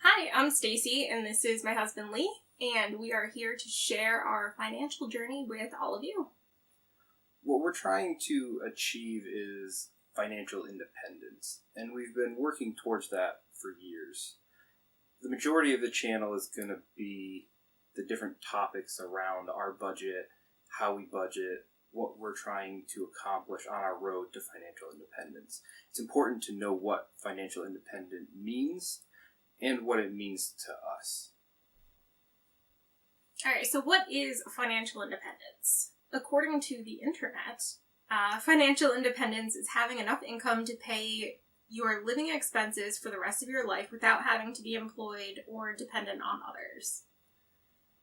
Hi, I'm Stacy, and this is my husband Lee, and we are here to share our financial journey with all of you. What we're trying to achieve is financial independence, and we've been working towards that for years. The majority of the channel is going to be the different topics around our budget, how we budget, what we're trying to accomplish on our road to financial independence. It's important to know what financial independence means and what it means to us. Alright, so what is financial independence? According to the internet, financial independence is having enough income to pay your living expenses for the rest of your life without having to be employed or dependent on others.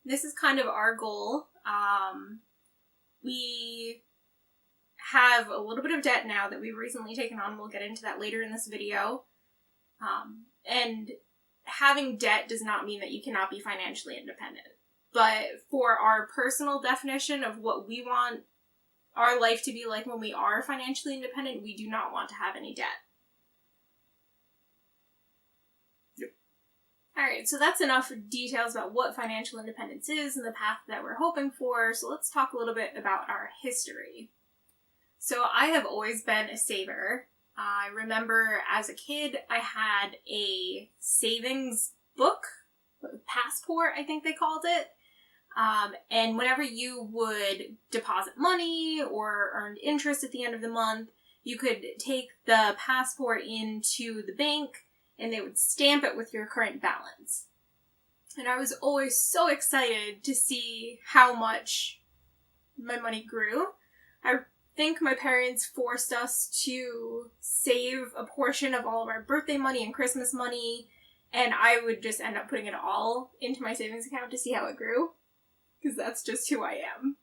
This is kind of our goal. We have a little bit of debt now that we've recently taken on. We'll get into that later in this video. And having debt does not mean that you cannot be financially independent. But for our personal definition of what we want our life to be like when we are financially independent, we do not want to have any debt. Yep. Alright, so that's enough details about what financial independence is and the path that we're hoping for. So let's talk a little bit about our history. So I have always been a saver. I remember as a kid, I had a savings book, passport, I think they called it. And whenever you would deposit money or earn interest at the end of the month, you could take the passport into the bank and they would stamp it with your current balance. And I was always so excited to see how much my money grew. I think my parents forced us to save a portion of all of our birthday money and Christmas money, and I would just end up putting it all into my savings account to see how it grew, because that's just who I am.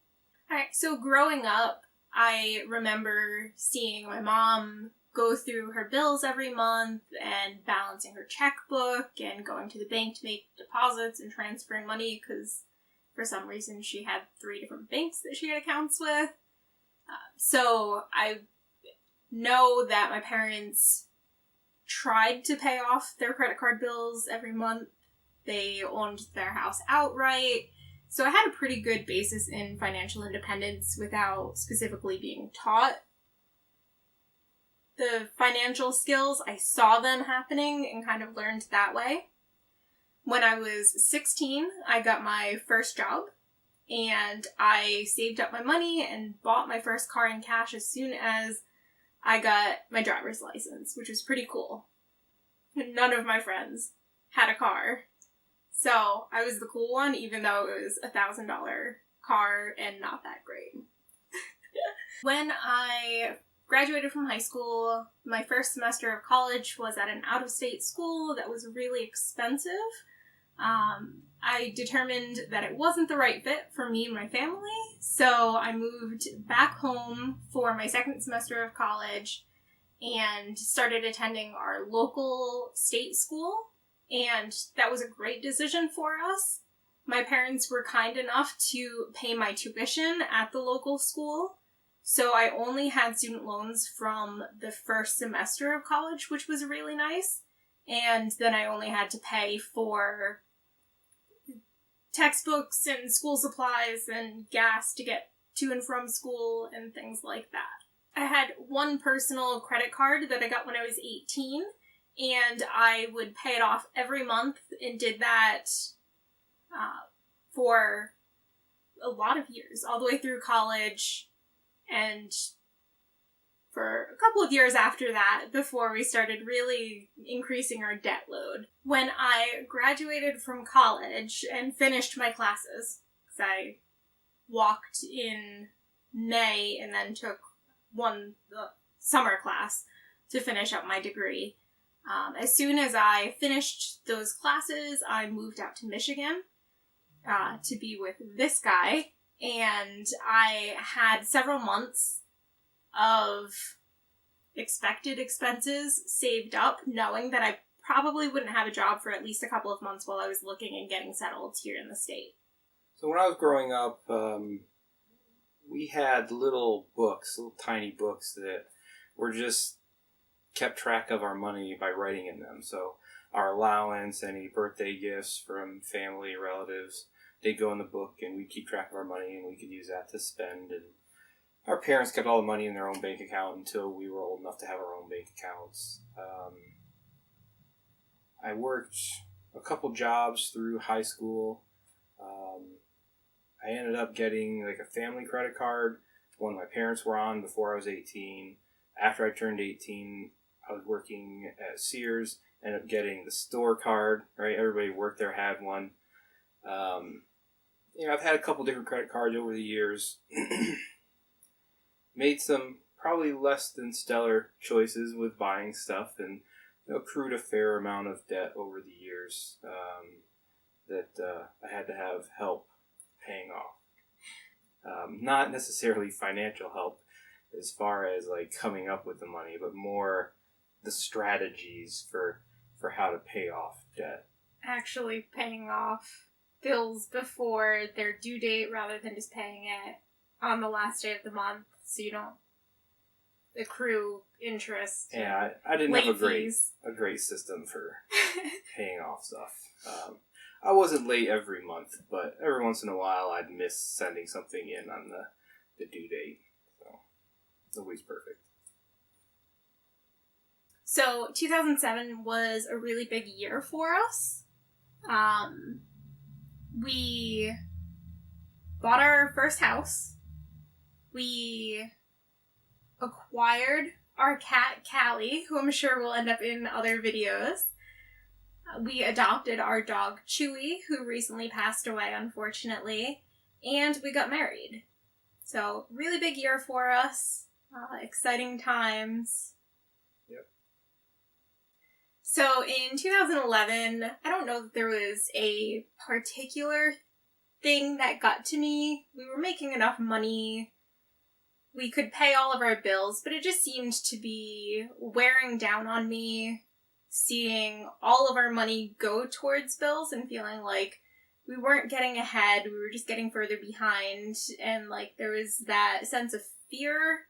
Alright, so growing up, I remember seeing my mom go through her bills every month and balancing her checkbook and going to the bank to make deposits and transferring money, because for some reason she had 3 different banks that she had accounts with. So I know that my parents tried to pay off their credit card bills every month. They owned their house outright. So I had a pretty good basis in financial independence without specifically being taught the financial skills. I saw them happening and kind of learned that way. When I was 16, I got my first job. And I saved up my money and bought my first car in cash as soon as I got my driver's license, which was pretty cool. None of my friends had a car. So I was the cool one, even though it was a $1,000 car and not that great. When I graduated from high school, my first semester of college was at an out-of-state school that was really expensive. I determined that it wasn't the right fit for me and my family, so I moved back home for my second semester of college and started attending our local state school, and that was a great decision for us. My parents were kind enough to pay my tuition at the local school, so I only had student loans from the first semester of college, which was really nice, and then I only had to pay for textbooks and school supplies and gas to get to and from school and things like that. I had one personal credit card that I got when I was 18, and I would pay it off every month and did that for a lot of years, all the way through college and for a couple of years after that before we started really increasing our debt load. When I graduated from college and finished my classes, because I walked in May and then took one summer class to finish up my degree. As soon as I finished those classes, I moved out to Michigan to be with this guy, and I had several months of expected expenses saved up, knowing that I probably wouldn't have a job for at least a couple of months while I was looking and getting settled here in the state. So when I was growing up, we had little tiny books that were just kept track of our money by writing in them. So our allowance, any birthday gifts from family, relatives, they'd go in the book, and we'd keep track of our money, and we could use that to spend. And our parents kept all the money in their own bank account until we were old enough to have our own bank accounts. I worked a couple jobs through high school. I ended up getting like a family credit card, one my parents were on before I was 18. After I turned 18, I was working at Sears, ended up getting the store card, right? Everybody who worked there had one. I've had a couple different credit cards over the years. Made some probably less than stellar choices with buying stuff, and accrued a fair amount of debt over the years that I had to have help paying off. Not necessarily financial help as far as like coming up with the money, but more the strategies for how to pay off debt. Actually paying off bills before their due date rather than just paying it on the last day of the month so you don't accrue interest. Yeah, I didn't late have fees. a great system for paying off stuff. I wasn't late every month, but every once in a while I'd miss sending something in on the due date. So nobody's perfect. So 2007 was a really big year for us. We bought our first house. We acquired our cat, Callie, who I'm sure will end up in other videos. We adopted our dog, Chewy, who recently passed away, unfortunately. And we got married. So, really big year for us. Exciting times. Yep. So, in 2011, I don't know that there was a particular thing that got to me. We were making enough money. We could pay all of our bills, but it just seemed to be wearing down on me, seeing all of our money go towards bills and feeling like we weren't getting ahead, we were just getting further behind, and like there was that sense of fear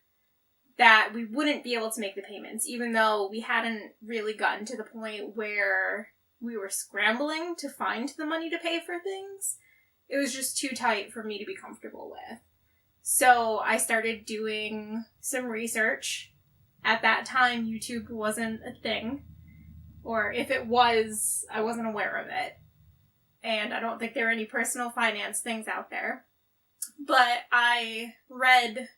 that we wouldn't be able to make the payments, even though we hadn't really gotten to the point where we were scrambling to find the money to pay for things. It was just too tight for me to be comfortable with. So I started doing some research. At that time, YouTube wasn't a thing. Or if it was, I wasn't aware of it. And I don't think there were any personal finance things out there. But I read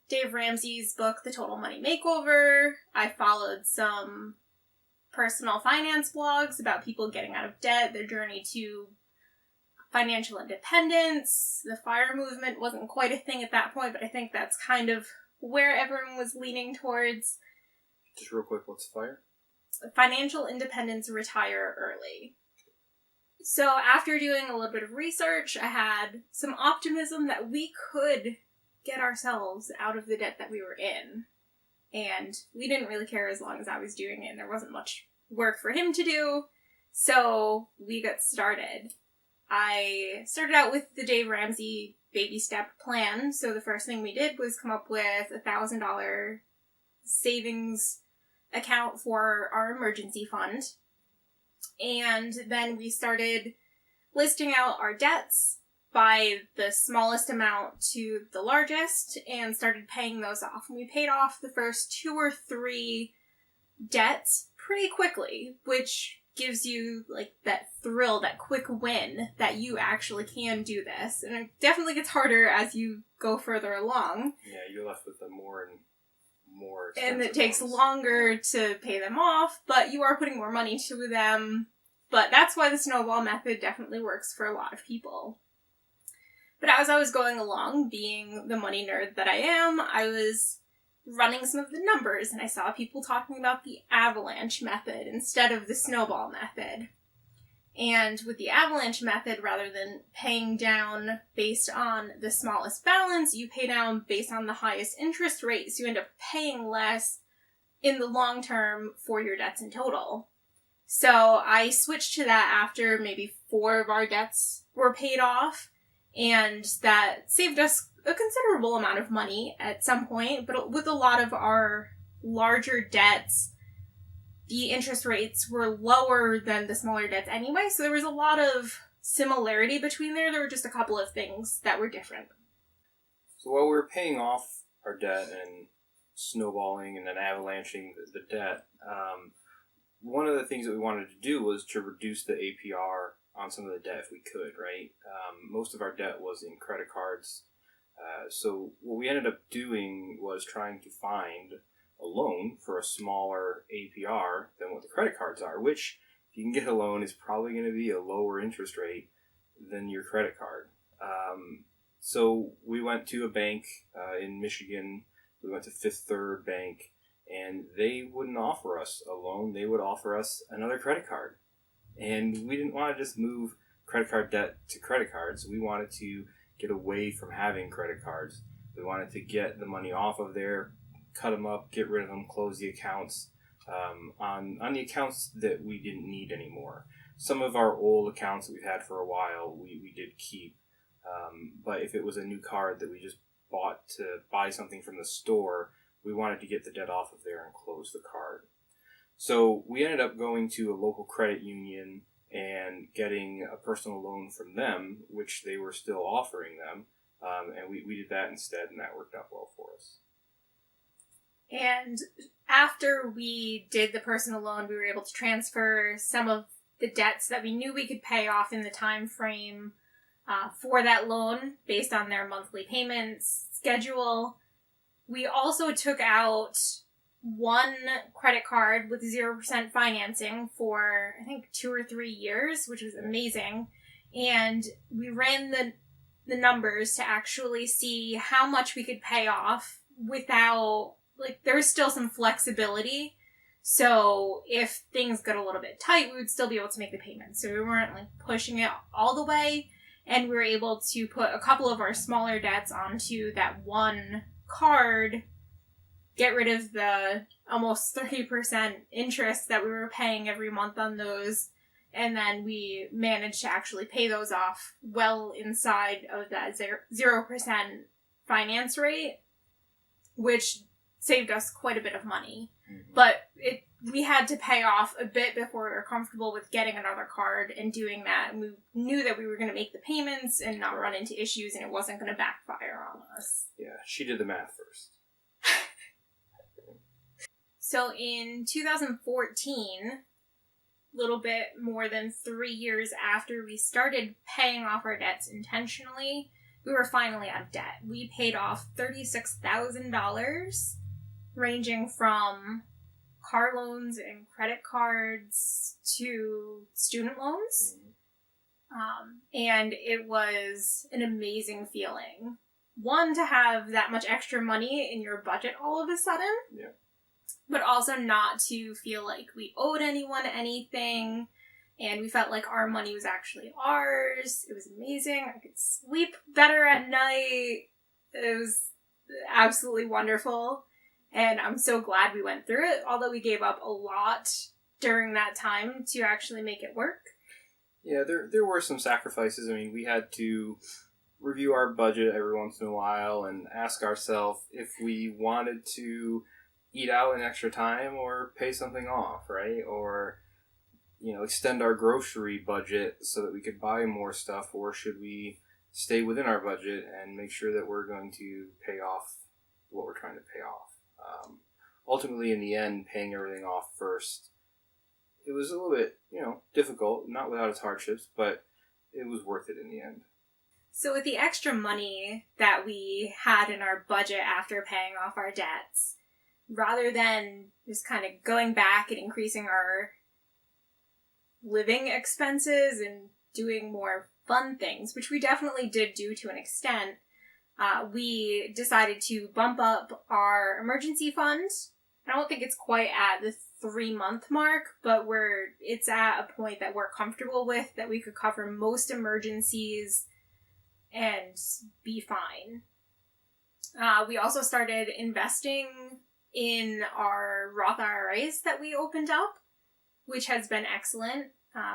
Dave Ramsey's book, The Total Money Makeover. I followed some personal finance blogs about people getting out of debt, their journey to financial independence. The FIRE movement wasn't quite a thing at that point, but I think that's kind of where everyone was leaning towards. Just real quick, what's FIRE? Financial independence, retire early. So after doing a little bit of research, I had some optimism that we could get ourselves out of the debt that we were in. And we didn't really care as long as I was doing it, and there wasn't much work for him to do. So we got started. I started out with the Dave Ramsey baby step plan. So the first thing we did was come up with $1,000 savings account for our emergency fund. And then we started listing out our debts by the smallest amount to the largest and started paying those off. And we paid off the first 2 or 3 debts pretty quickly, which gives you like that thrill, that quick win that you actually can do this. And it definitely gets harder as you go further along. Yeah, you're left with the more and more expensive and it takes ones. longer to pay them off, but you are putting more money to them. But that's why the snowball method definitely works for a lot of people. But as I was going along, being the money nerd that I am, I was running some of the numbers, and I saw people talking about the avalanche method instead of the snowball method. And with the avalanche method, rather than paying down based on the smallest balance, you pay down based on the highest interest rate, so you end up paying less in the long term for your debts in total. So I switched to that after maybe 4 of our debts were paid off, and that saved us a considerable amount of money at some point, but with a lot of our larger debts, the interest rates were lower than the smaller debts anyway, so there was a lot of similarity between there. There were just a couple of things that were different. So while we were paying off our debt and snowballing and then avalanching the debt, one of the things that we wanted to do was to reduce the APR on some of the debt if we could, right? Most of our debt was in credit cards. So what we ended up doing was trying to find a loan for a smaller APR than what the credit cards are, which, if you can get a loan, is probably going to be a lower interest rate than your credit card. So we went to a bank in Michigan. We went to Fifth Third Bank, and they wouldn't offer us a loan. They would offer us another credit card. And we didn't want to just move credit card debt to credit cards. We wanted to get away from having credit cards. We wanted to get the money off of there, cut them up, get rid of them, close the accounts on the accounts that we didn't need anymore. Some of our old accounts that we've had for a while, we did keep. But if it was a new card that we just bought to buy something from the store, we wanted to get the debt off of there and close the card. So we ended up going to a local credit union and getting a personal loan from them, which they were still offering them. And we did that instead, and that worked out well for us. And after we did the personal loan, we were able to transfer some of the debts that we knew we could pay off in the time frame for that loan based on their monthly payments schedule. We also took out one credit card with 0% financing for, I think, 2 or 3 years, which was amazing. And we ran the numbers to actually see how much we could pay off without, there was still some flexibility. So if things got a little bit tight, we would still be able to make the payments. So we weren't pushing it all the way. And we were able to put a couple of our smaller debts onto that one card, get rid of the almost 30% interest that we were paying every month on those, and then we managed to actually pay those off well inside of that 0% finance rate, which saved us quite a bit of money. Mm-hmm. But we had to pay off a bit before we were comfortable with getting another card and doing that. And we knew that we were going to make the payments and not run into issues, and it wasn't going to backfire on us. Yeah, she did the math first. So in 2014, a little bit more than 3 years after we started paying off our debts intentionally, we were finally out of debt. We paid off $36,000, ranging from car loans and credit cards to student loans. And it was an amazing feeling. One, to have that much extra money in your budget all of a sudden. Yeah. But also not to feel like we owed anyone anything. And we felt like our money was actually ours. It was amazing. I could sleep better at night. It was absolutely wonderful. And I'm so glad we went through it, although we gave up a lot during that time to actually make it work. Yeah, there were some sacrifices. I mean, we had to review our budget every once in a while and ask ourselves if we wanted to eat out an extra time or pay something off, right? Or, extend our grocery budget so that we could buy more stuff, or should we stay within our budget and make sure that we're going to pay off what we're trying to pay off? Ultimately, in the end, paying everything off first, it was a little bit, difficult, not without its hardships, but it was worth it in the end. So with the extra money that we had in our budget after paying off our debts, rather than just kind of going back and increasing our living expenses and doing more fun things, which we definitely did do to an extent, we decided to bump up our emergency fund. I don't think it's quite at the 3-month mark, but it's at a point that we're comfortable with, that we could cover most emergencies and be fine. We also started investing in our Roth IRAs that we opened up, which has been excellent.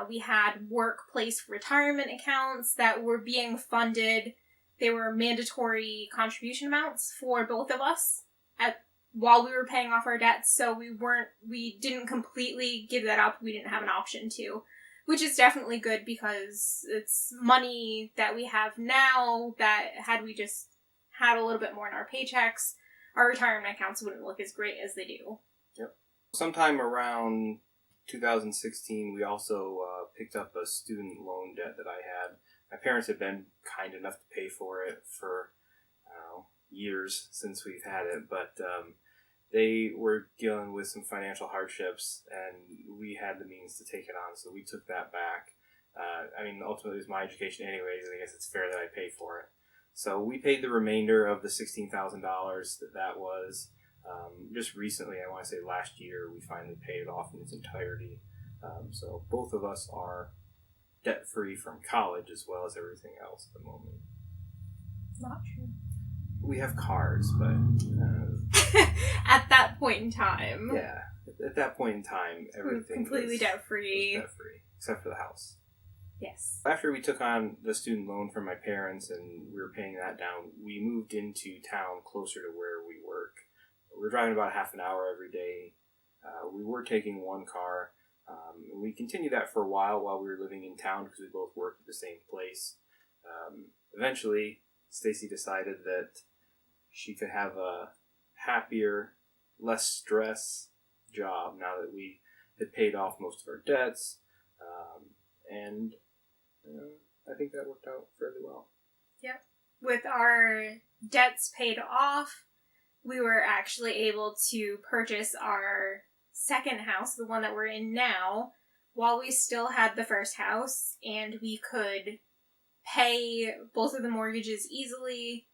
We had workplace retirement accounts that were being funded. They were mandatory contribution amounts for both of us at while we were paying off our debts, so we didn't completely give that up. We didn't have an option to, which is definitely good because it's money that we have now that had we just had a little bit more in our paychecks, our retirement accounts wouldn't look as great as they do. Yep. Sometime around 2016, we also picked up a student loan debt that I had. My parents had been kind enough to pay for it for, I don't know, years since we've had it, but they were dealing with some financial hardships, and we had the means to take it on, so we took that back. Ultimately, it was my education anyways, and I guess it's fair that I pay for it. So we paid the remainder of the $16,000 that was. Just recently, I want to say last year, we finally paid it off in its entirety. So both of us are debt-free from college as well as everything else at the moment. Not true. We have cars, but... at that point in time. Yeah. At that point in time, everything completely debt-free. was debt-free, except for the house. Yes. After we took on the student loan from my parents and we were paying that down, we moved into town closer to where we work. We were driving about half an hour every day. We were taking one car. And we continued that for a while we were living in town because we both worked at the same place. Eventually, Stacy decided that she could have a happier, less stress job now that we had paid off most of our debts. And I think that worked out fairly well. Yep. With our debts paid off, we were actually able to purchase our second house, the one that we're in now, while we still had the first house, and we could pay both of the mortgages easily,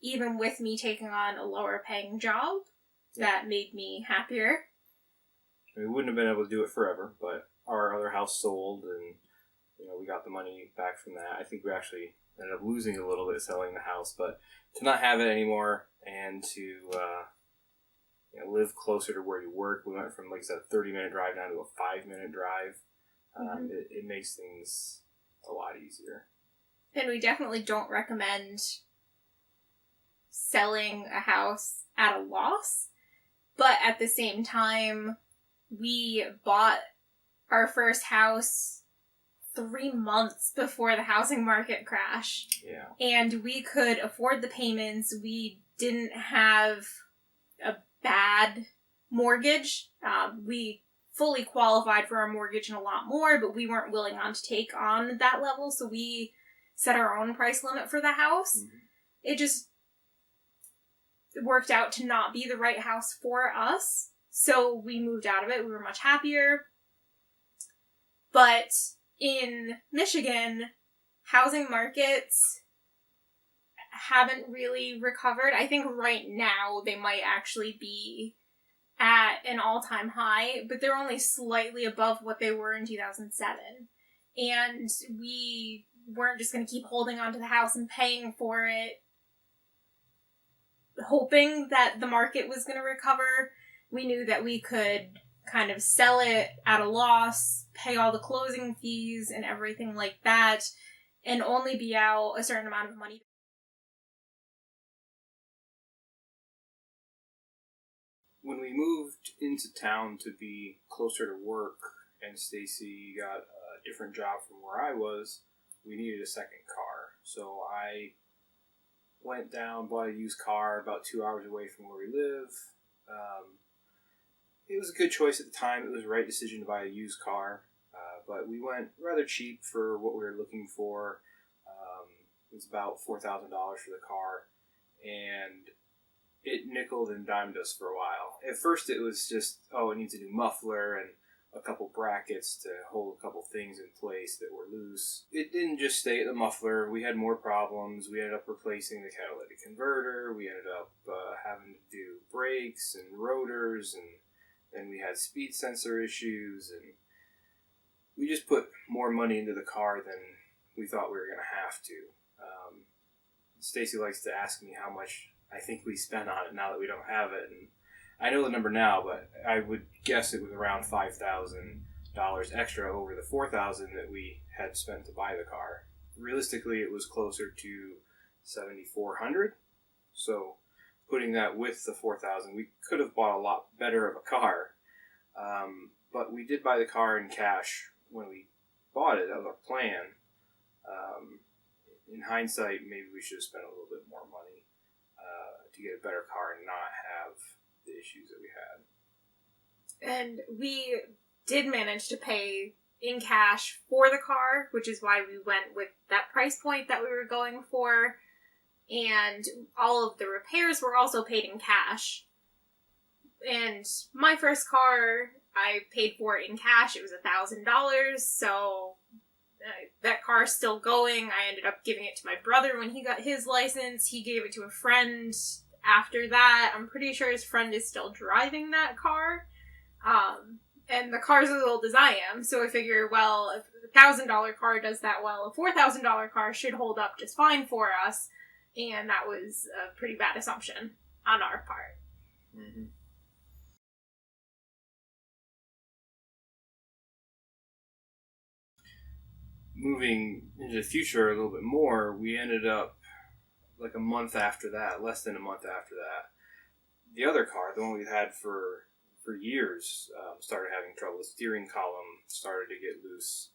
even with me taking on a lower paying job. Yeah. That made me happier. We wouldn't have been able to do it forever, but our other house sold, and we got the money back from that. I think we actually ended up losing a little bit selling the house, but to not have it anymore and to live closer to where you work, we went from, like I said, a 30-minute drive down to a 5-minute drive. It makes things a lot easier. And we definitely don't recommend selling a house at a loss, but at the same time, we bought our first house 3 months before the housing market crashed. Yeah. And we could afford the payments. We didn't have a bad mortgage. We fully qualified for our mortgage and a lot more, but we weren't willing to take on that level, so we set our own price limit for the house. Mm-hmm. It just worked out to not be the right house for us, so we moved out of it. We were much happier. But in Michigan, housing markets haven't really recovered. I think right now they might actually be at an all-time high, but they're only slightly above what they were in 2007. And we weren't just going to keep holding on to the house and paying for it, hoping that the market was going to recover. We knew that we could kind of sell it at a loss, pay all the closing fees and everything like that, and only be out a certain amount of money. When we moved into town to be closer to work and Stacy got a different job from where I was, we needed a second car. So I went down, bought a used car about 2 hours away from where we live. It was a good choice at the time. It was the right decision to buy a used car. But we went rather cheap for what we were looking for. It was about $4,000 for the car. And it nickeled and dimed us for a while. At first it was just, it needs a new muffler and a couple brackets to hold a couple things in place that were loose. It didn't just stay at the muffler. We had more problems. We ended up replacing the catalytic converter. We ended up having to do brakes and rotors, and then we had speed sensor issues, and we just put more money into the car than we thought we were going to have to. Stacy likes to ask me how much I think we spent on it now that we don't have it, and I know the number now, but I would guess it was around $5,000 extra over the $4,000 that we had spent to buy the car. Realistically, it was closer to $7,400. So putting that with the $4,000, we could have bought a lot better of a car. But we did buy the car in cash when we bought it. That was our plan. In hindsight, maybe we should have spent a little bit more money to get a better car and not have the issues that we had. And we did manage to pay in cash for the car, which is why we went with that price point that we were going for. And all of the repairs were also paid in cash. And my first car, I paid for it in cash. It was $1,000, so that car's still going. I ended up giving it to my brother when he got his license. He gave it to a friend after that. I'm pretty sure his friend is still driving that car. And the car's as old as I am, so I figure, well, if a $1,000 car does that well, a $4,000 car should hold up just fine for us. And that was a pretty bad assumption on our part. Mm-hmm. Moving into the future a little bit more, we ended up like a month after that, less than a month after that. The other car, the one we've had for years, started having trouble. The steering column started to get loose.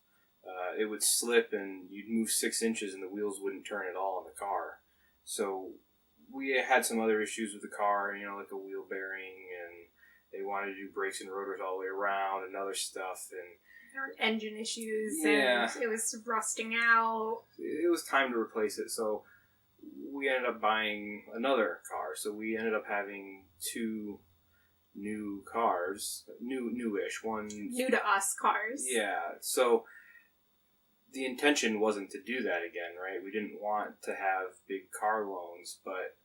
It would slip and you'd move 6 inches and the wheels wouldn't turn at all in the car. So we had some other issues with the car, like a wheel bearing, and they wanted to do brakes and rotors all the way around and other stuff. And there were engine issues, yeah, and it was rusting out. It was time to replace it, so we ended up buying another car. So we ended up having 2 new cars, newish, one new to us cars. Yeah, so the intention wasn't to do that again, right? We didn't want to have big car loans, but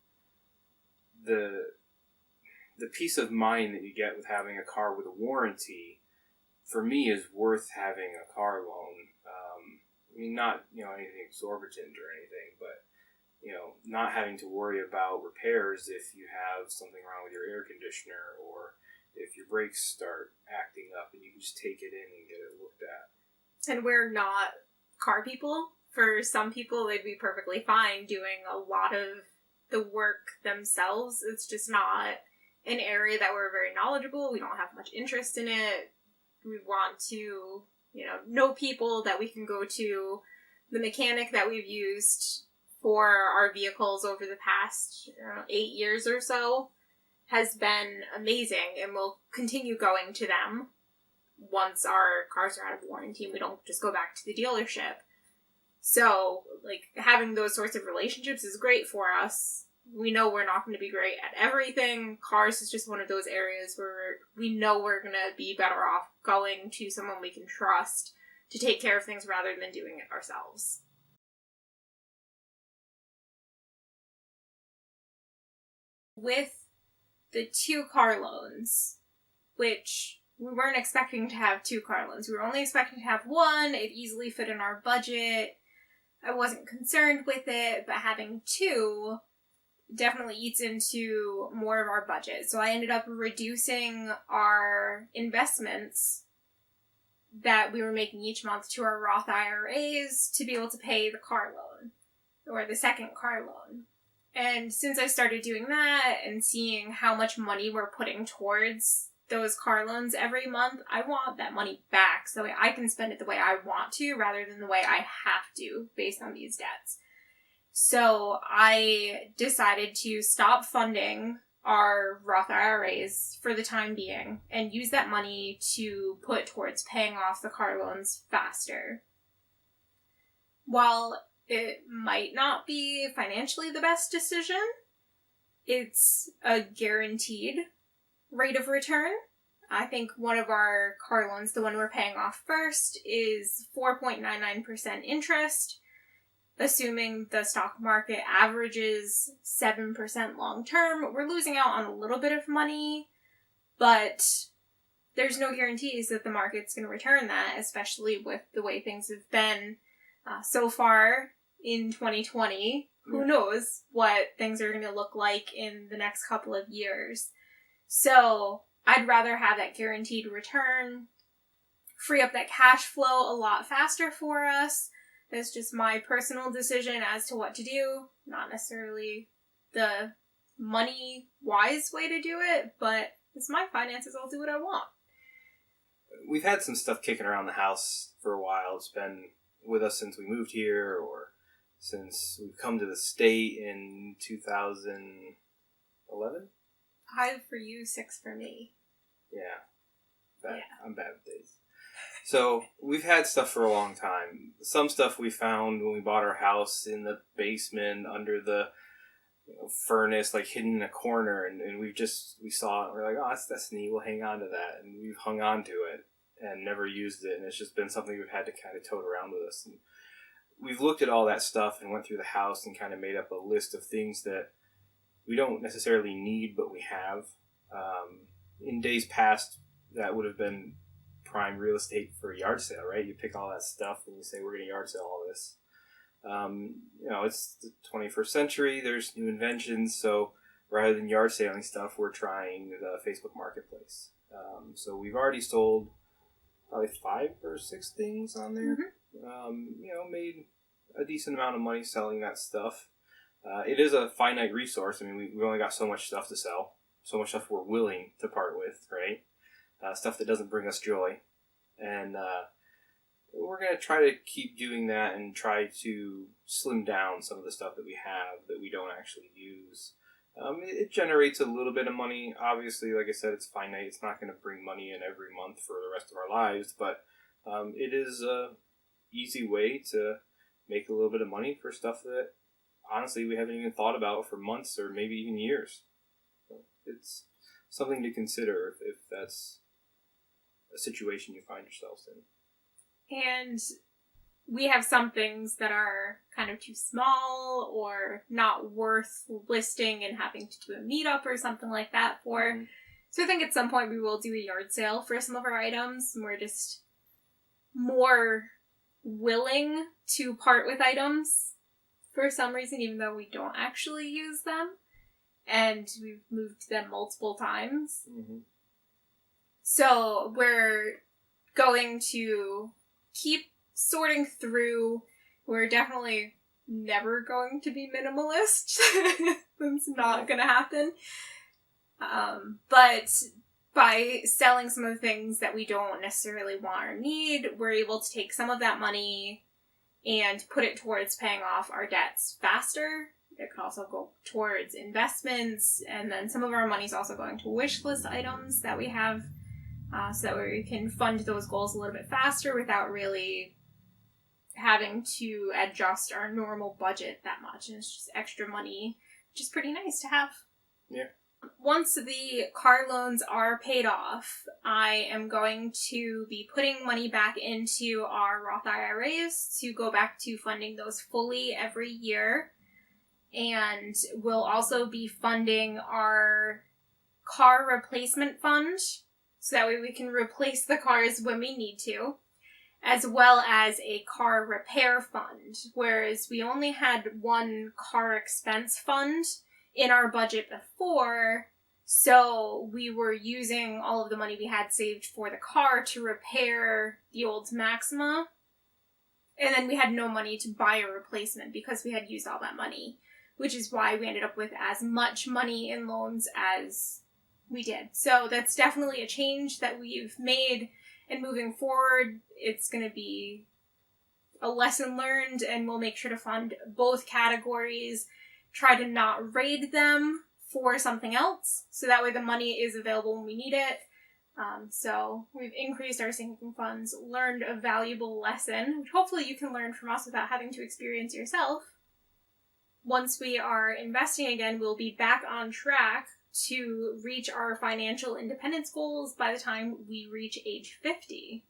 the peace of mind that you get with having a car with a warranty, for me, is worth having a car loan. Not anything exorbitant or anything, but not having to worry about repairs if you have something wrong with your air conditioner or if your brakes start acting up, and you can just take it in and get it looked at. And we're not car people. For some people, they'd be perfectly fine doing a lot of the work themselves. It's just not an area that we're very knowledgeable. We don't have much interest in it. We want to, know people that we can go to. The mechanic that we've used for our vehicles over the past 8 years or so has been amazing, and we'll continue going to them once our cars are out of warranty and we don't just go back to the dealership. So, having those sorts of relationships is great for us. We know we're not going to be great at everything. Cars is just one of those areas where we know we're going to be better off going to someone we can trust to take care of things rather than doing it ourselves. With the 2 car loans, which we weren't expecting to have 2 car loans. We were only expecting to have 1. It easily fit in our budget. I wasn't concerned with it, but having 2 definitely eats into more of our budget. So I ended up reducing our investments that we were making each month to our Roth IRAs to be able to pay the car loan, or the second car loan. And since I started doing that and seeing how much money we're putting towards those car loans every month, I want that money back so that way I can spend it the way I want to rather than the way I have to based on these debts. So I decided to stop funding our Roth IRAs for the time being and use that money to put towards paying off the car loans faster. While it might not be financially the best decision, it's a guaranteed rate of return. I think one of our car loans, the one we're paying off first, is 4.99% interest. Assuming the stock market averages 7% long term, we're losing out on a little bit of money, but there's no guarantees that the market's going to return that, especially with the way things have been so far in 2020. Who knows what things are going to look like in the next couple of years. So I'd rather have that guaranteed return, free up that cash flow a lot faster for us. That's just my personal decision as to what to do, not necessarily the money-wise way to do it, but it's my finances, I'll do what I want. We've had some stuff kicking around the house for a while. It's been with us since we moved here, or since we've come to the state in 2011. 5 for you, 6 for me. Yeah. I'm bad with days. So we've had stuff for a long time. Some stuff we found when we bought our house in the basement under the furnace, like hidden in a corner, and we saw it and we're like, oh, that's neat, we'll hang on to that, and we've hung on to it and never used it, and it's just been something we've had to kind of tote around with us. And we've looked at all that stuff and went through the house and kind of made up a list of things that we don't necessarily need but we have. In days past, that would have been prime real estate for a yard sale, right? You pick all that stuff and you say, we're going to yard sale all this. It's the 21st century, there's new inventions, so rather than yard selling stuff, we're trying the Facebook Marketplace. So we've already sold probably 5 or 6 things on there. Mm-hmm. Made a decent amount of money selling that stuff. It is a finite resource. I mean, we've only got so much stuff to sell, so much stuff we're willing to part with, right? Stuff that doesn't bring us joy. And we're going to try to keep doing that and try to slim down some of the stuff that we have that we don't actually use. It generates a little bit of money. Obviously, like I said, it's finite. It's not going to bring money in every month for the rest of our lives, but it is a easy way to make a little bit of money for stuff that, honestly, we haven't even thought about for months or maybe even years. So it's something to consider if that's a situation you find yourselves in. And we have some things that are kind of too small or not worth listing and having to do a meetup or something like that for. Mm-hmm. So I think at some point we will do a yard sale for some of our items. And we're just more willing to part with items for some reason, even though we don't actually use them. And we've moved them multiple times. Mm-hmm. So we're going to keep sorting through. We're definitely never going to be minimalist. That's not going to happen. But by selling some of the things that we don't necessarily want or need, we're able to take some of that money and put it towards paying off our debts faster. It can also go towards investments, and then some of our money is also going to wish list items that we have, so that we can fund those goals a little bit faster without really having to adjust our normal budget that much. And it's just extra money, which is pretty nice to have. Yeah. Once the car loans are paid off, I am going to be putting money back into our Roth IRAs to go back to funding those fully every year. And we'll also be funding our car replacement fund, so that way we can replace the cars when we need to, as well as a car repair fund, whereas we only had one car expense fund in our budget before, so we were using all of the money we had saved for the car to repair the old Maxima, and then we had no money to buy a replacement because we had used all that money, which is why we ended up with as much money in loans as we did. So that's definitely a change that we've made, and moving forward, it's going to be a lesson learned, and we'll make sure to fund both categories, try to not raid them for something else, so that way the money is available when we need it. So we've increased our sinking funds, learned a valuable lesson, which hopefully you can learn from us without having to experience yourself. Once we are investing again, we'll be back on track to reach our financial independence goals by the time we reach age 50.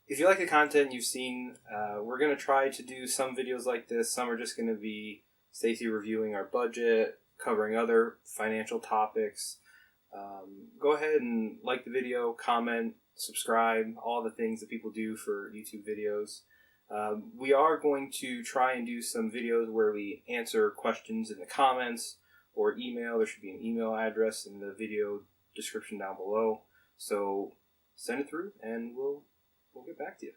If you like the content you've seen, we're going to try to do some videos like this. Some are just going to be Stacey reviewing our budget, covering other financial topics. Go ahead and like the video, comment, subscribe, all the things that people do for YouTube videos. We are going to try and do some videos where we answer questions in the comments or email. There should be an email address in the video description down below. So send it through and we'll get back to you.